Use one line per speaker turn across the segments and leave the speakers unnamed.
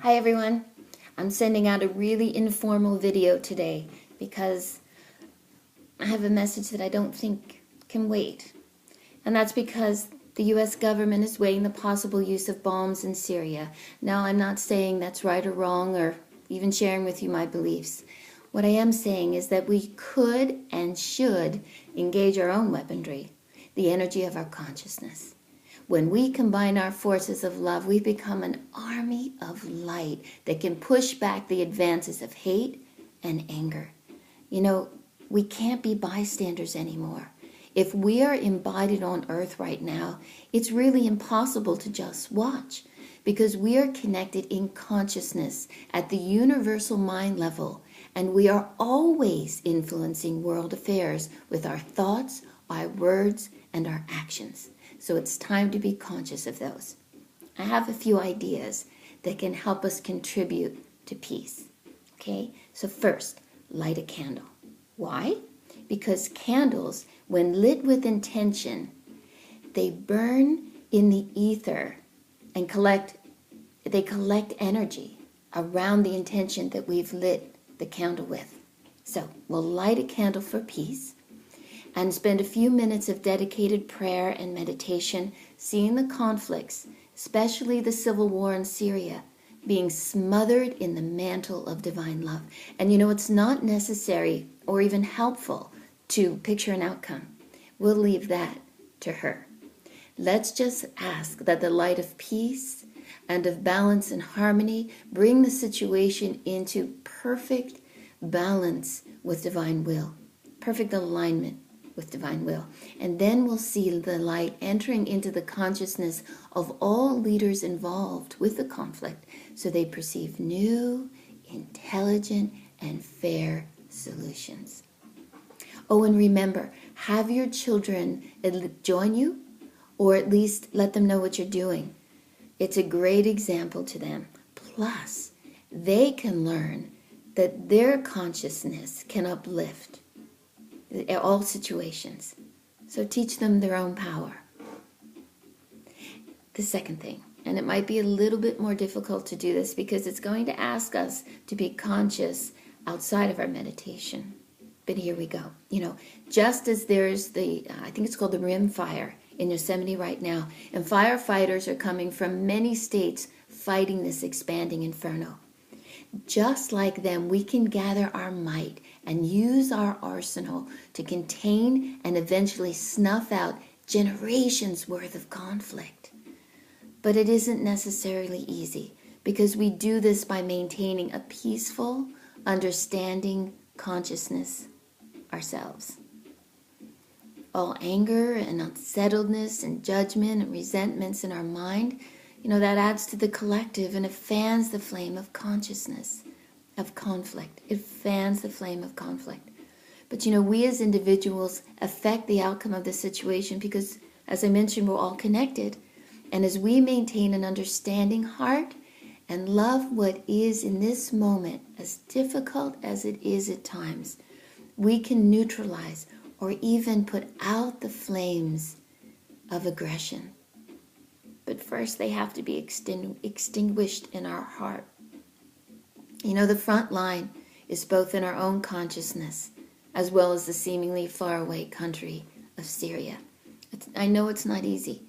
Hi everyone. I'm sending out a really informal video today because I have a message that I don't think can wait. And that's because the US government is weighing the possible use of bombs in Syria. Now, I'm not saying that's right or wrong or even sharing with you my beliefs. What I am saying is that we could and should engage our own weaponry, the energy of our consciousness. When we combine our forces of love, we become an army of light that can push back the advances of hate and anger. You know, we can't be bystanders anymore. If we are embodied on earth right now, it's really impossible to just watch because we are connected in consciousness at the universal mind level, and we are always influencing world affairs with our thoughts, our words, and our actions. So it's time to be conscious of those. I have a few ideas that can help us contribute to peace. Okay, so first, light a candle. Why? Because candles, when lit with intention, they burn in the ether and collect energy around the intention that we've lit the candle with. So we'll light a candle for peace and spend a few minutes of dedicated prayer and meditation, seeing the conflicts, especially the civil war in Syria, being smothered in the mantle of divine love. And you know, it's not necessary or even helpful to picture an outcome. We'll leave that to her. Let's just ask that the light of peace and of balance and harmony bring the situation into perfect balance with divine will, perfect alignment with divine will. And then we'll see the light entering into the consciousness of all leaders involved with the conflict so they perceive new, intelligent, and fair solutions. Oh, and remember, have your children join you, or at least let them know what you're doing. It's a great example to them. Plus, they can learn that their consciousness can uplift all situations. So teach them their own power. The second thing, and it might be a little bit more difficult to do this because it's going to ask us to be conscious outside of our meditation. But here we go. You know, just as there's I think it's called the rim fire in Yosemite right now, and firefighters are coming from many states fighting this expanding inferno. Just like them, we can gather our might and use our arsenal to contain and eventually snuff out generations worth of conflict. But it isn't necessarily easy because we do this by maintaining a peaceful, understanding consciousness ourselves. All anger and unsettledness and judgment and resentments in our mind, you know, that adds to the collective and it fans the flame of consciousness, of conflict. It fans the flame of conflict. But you know, we as individuals affect the outcome of the situation because, as I mentioned, we're all connected. And as we maintain an understanding heart and love what is in this moment, as difficult as it is at times, we can neutralize or even put out the flames of aggression. But first, they have to be extinguished in our heart. You know, the front line is both in our own consciousness as well as the seemingly faraway country of Syria. I know it's not easy.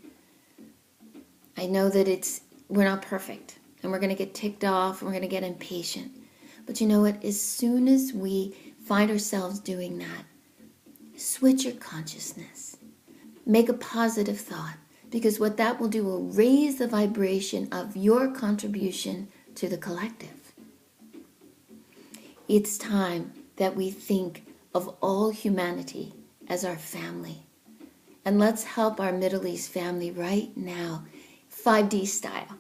I know that we're not perfect, and we're going to get ticked off, and we're going to get impatient. But you know what? As soon as we find ourselves doing that, switch your consciousness. Make a positive thought. Because what that will do will raise the vibration of your contribution to the collective. It's time that we think of all humanity as our family. And let's help our Middle East family right now, 5D style,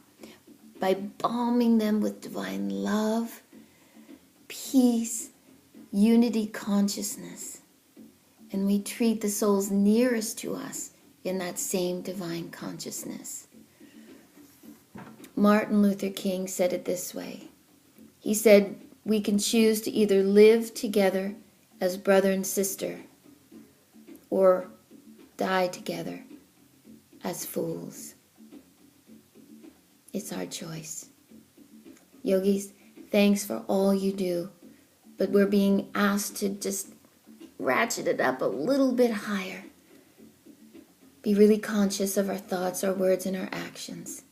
by balming them with divine love, peace, unity consciousness. And we treat the souls nearest to us in that same divine consciousness. Martin Luther King said it this way. He said, we can choose to either live together as brother and sister or die together as fools. It's our choice. Yogis, thanks for all you do. But we're being asked to just ratchet it up a little bit higher. Be really conscious of our thoughts, our words, and our actions.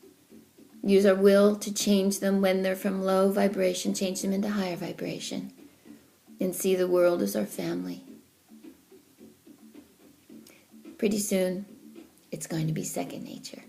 Use our will to change them when they're from low vibration, change them into higher vibration. And see the world as our family. Pretty soon, it's going to be second nature.